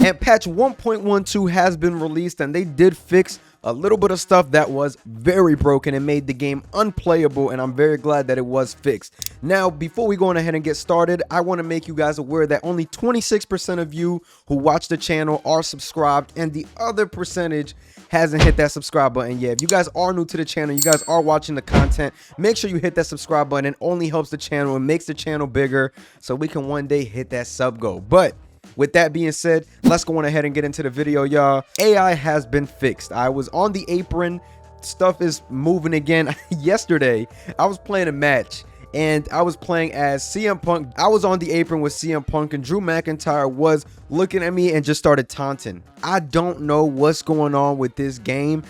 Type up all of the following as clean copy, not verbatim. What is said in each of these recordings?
And patch 1.12 has been released, and they did fix a little bit of stuff that was very broken and made the game unplayable, and I'm very glad that it was fixed. Now, before we go on ahead and get started, I want to make you guys aware that only 26% of you who watch the channel are subscribed, and the other percentage hasn't hit that subscribe button yet. If you guys are new to the channel, you guys are watching the content, make sure you hit that subscribe button. It only helps the channel and makes the channel bigger so we can one day hit that sub goal. But with that being said, let's go on ahead and get into the video, y'all. AI has been fixed. I was on the apron. Stuff is moving again. Yesterday, I was playing a match, and I was playing as CM Punk. I was on the apron with CM Punk, and Drew McIntyre was looking at me and just started taunting. I don't know what's going on with this game.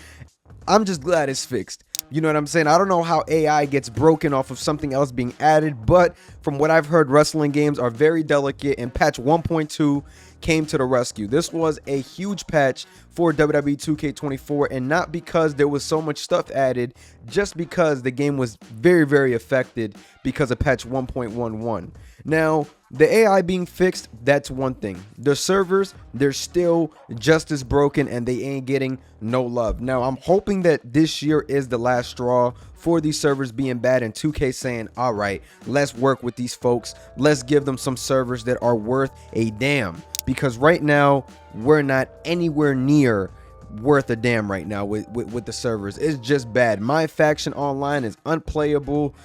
I'm just glad it's fixed. You know what I'm saying? I don't know how AI gets broken off of something else being added, but from what I've heard, wrestling games are very delicate, and patch 1.2 came to the rescue. This was a huge patch for WWE 2K24, and not because there was so much stuff added, just because the game was very, very affected because of patch 1.11. Now, the AI being fixed, that's one thing. The servers, they're still just as broken, and they ain't getting no love. Now, I'm hoping that this year is the last straw for these servers being bad, and 2K saying, all right, let's work with these folks. Let's give them some servers that are worth a damn. Because right now, we're not anywhere near worth a damn right now with the servers. It's just bad. My faction online is unplayable.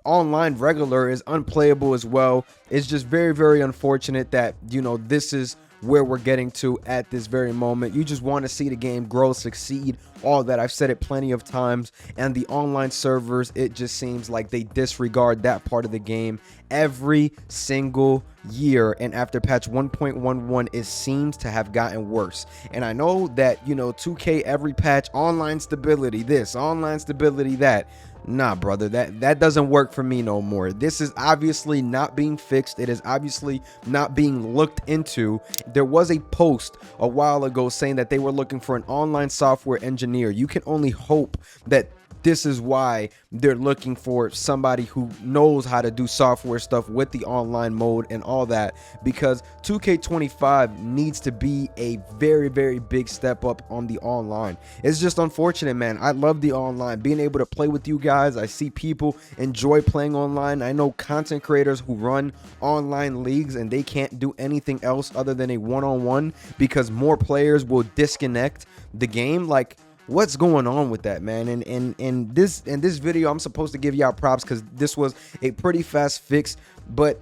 Online regular is unplayable as well. It's just very, very unfortunate that, you know, this is where we're getting to at this very moment. You just want to see the game grow, succeed, all that. I've said it plenty of times, and the online servers, it just seems like they disregard that part of the game every single year. And after patch 1.11, it seems to have gotten worse. And I know that, you know, 2K every patch, online stability this, online stability that. Nah, brother, that doesn't work for me no more. This is obviously not being fixed. It is obviously not being looked into. There was a post a while ago saying that they were looking for an online software engineer. You can only hope that this is why they're looking for somebody who knows how to do software stuff with the online mode and all that, because 2K25 needs to be a very, very big step up on the online. It's just unfortunate, man. I love the online, being able to play with you guys. I see people enjoy playing online. I know content creators who run online leagues, and they can't do anything else other than a one-on-one because more players will disconnect the game. Like, what's going on with that, man? And in this video, I'm supposed to give y'all props because this was a pretty fast fix. But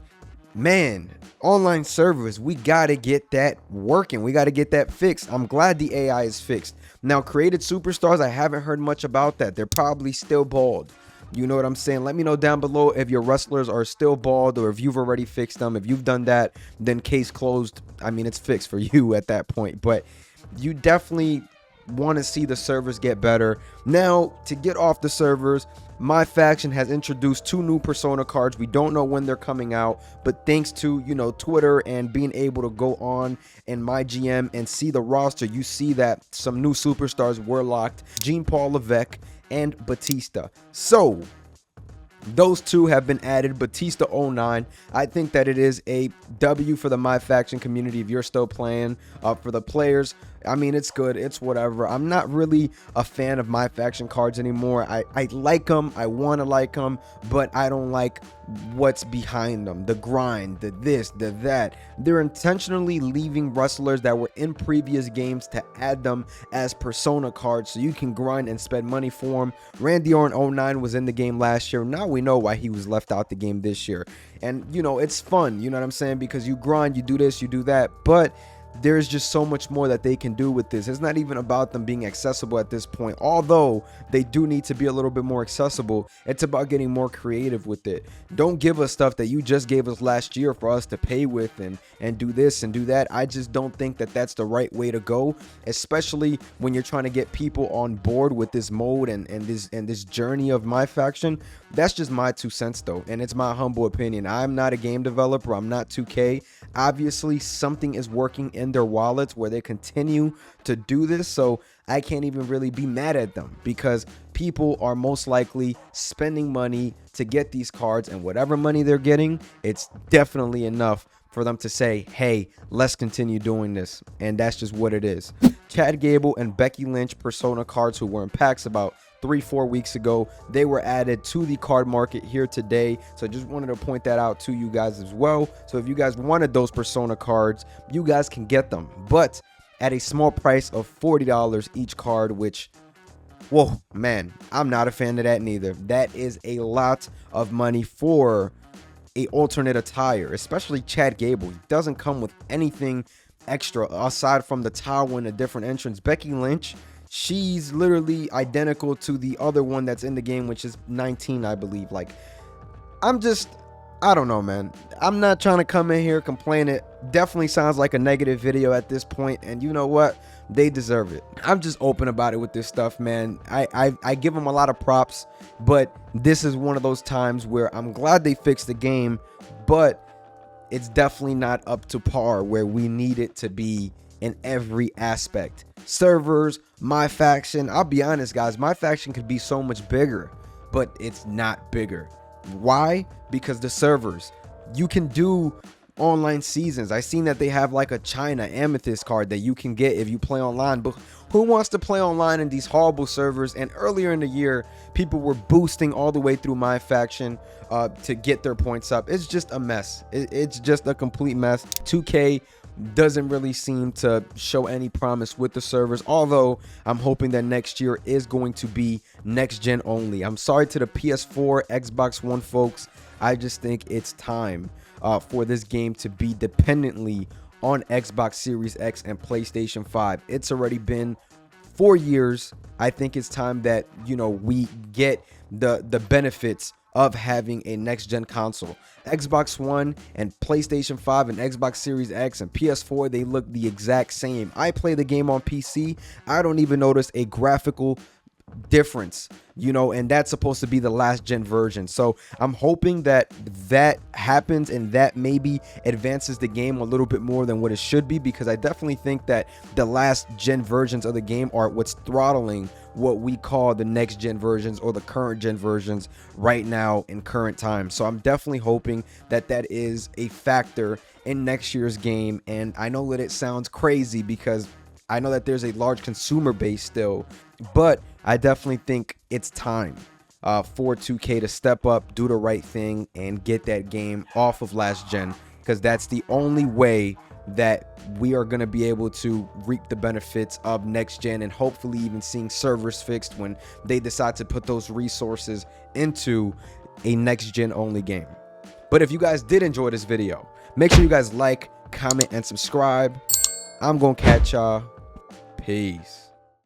man, online servers, we gotta get that working. We gotta get that fixed. I'm glad the AI is fixed. Now, created superstars, I haven't heard much about that. They're probably still bald. You know what I'm saying? Let me know down below if your wrestlers are still bald, or if you've already fixed them. If you've done that, then case closed. I mean, it's fixed for you at that point. But you definitely want to see the servers get better. Now, to get off the servers, my faction has introduced 2 new persona cards. We don't know when they're coming out, but thanks to, you know, Twitter and being able to go on in my GM and see the roster, you see that some new superstars were locked: Jean Paul Levesque and Batista. So those 2 have been added. Batista 09. I think that it is a W for the My Faction community if you're still playing. For the players, I mean, it's good. It's whatever. I'm not really a fan of My Faction cards anymore. I like them. I want to like them, but I don't like what's behind them. The grind, the this, the that. They're intentionally leaving wrestlers that were in previous games to add them as persona cards so you can grind and spend money for them. Randy Orton 09 was in the game last year. Now we know why he was left out the game this year. And, you know, it's fun. You know what I'm saying? Because you grind, you do this, you do that. But there's just so much more that they can do with this. It's not even about them being accessible at this point, although they do need to be a little bit more accessible. It's about getting more creative with it. Don't give us stuff that you just gave us last year for us to pay with and do this and do that. I just don't think that that's the right way to go, especially when you're trying to get people on board with this mode and this journey of My Faction. That's just my 2 cents though, and it's my humble opinion. I'm not a game developer. I'm not 2K. Obviously, something is working in their wallets where they continue to do this, so I can't even really be mad at them, because people are most likely spending money to get these cards, and whatever money they're getting, it's definitely enough for them to say, hey, let's continue doing this. And that's just what it is. Chad Gable and Becky Lynch Persona cards, who were in packs about 3-4 weeks ago, they were added to the card market here today. So just wanted to point that out to you guys as well. So if you guys wanted those Persona cards, you guys can get them, but at a small price of $40 each card, which, whoa, man, I'm not a fan of that neither. That is a lot of money for a alternate attire, especially Chad Gable. He doesn't come with anything extra aside from the towel and a different entrance. Becky Lynch, she's literally identical to the other one that's in the game, which is 19, I believe. Like, I don't know, man. I'm not trying to come in here complain. It definitely sounds like a negative video at this point, and you know what? They deserve it. I'm just open about it with this stuff, man. I give them a lot of props, but this is one of those times where I'm glad they fixed the game, but it's definitely not up to par where we need it to be in every aspect. Servers, my faction, I'll be honest, guys, my faction could be so much bigger, but it's not bigger. Why? Because the servers, you can do online seasons. I seen that they have like a China Amethyst card that you can get if you play online, but who wants to play online in these horrible servers? And earlier in the year, people were boosting all the way through my faction to get their points up. It's just a mess. It's just a complete mess. 2K doesn't really seem to show any promise with the servers, although I'm hoping that next year is going to be next gen only. I'm sorry to the PS4, Xbox One folks. I just think it's time for this game to be dependently on Xbox Series X and PlayStation 5. It's already been 4 years. I think it's time that, you know, we get the benefits of having a next-gen console. Xbox One and PlayStation 5 and Xbox Series X and PS4, they look the exact same. I play the game on PC. I don't even notice a graphical difference, you know, and that's supposed to be the last gen version. So I'm hoping that that happens and that maybe advances the game a little bit more than what it should be, because I definitely think that the last gen versions of the game are what's throttling what we call the next gen versions or the current gen versions right now in current time. So I'm definitely hoping that that is a factor in next year's game. And I know that it sounds crazy because I know that there's a large consumer base still, but I definitely think it's time for 2K to step up, do the right thing, and get that game off of last gen, because that's the only way that we are going to be able to reap the benefits of next gen, and hopefully even seeing servers fixed when they decide to put those resources into a next gen only game. But if you guys did enjoy this video, make sure you guys like, comment, and subscribe. I'm gonna catch y'all. Peace.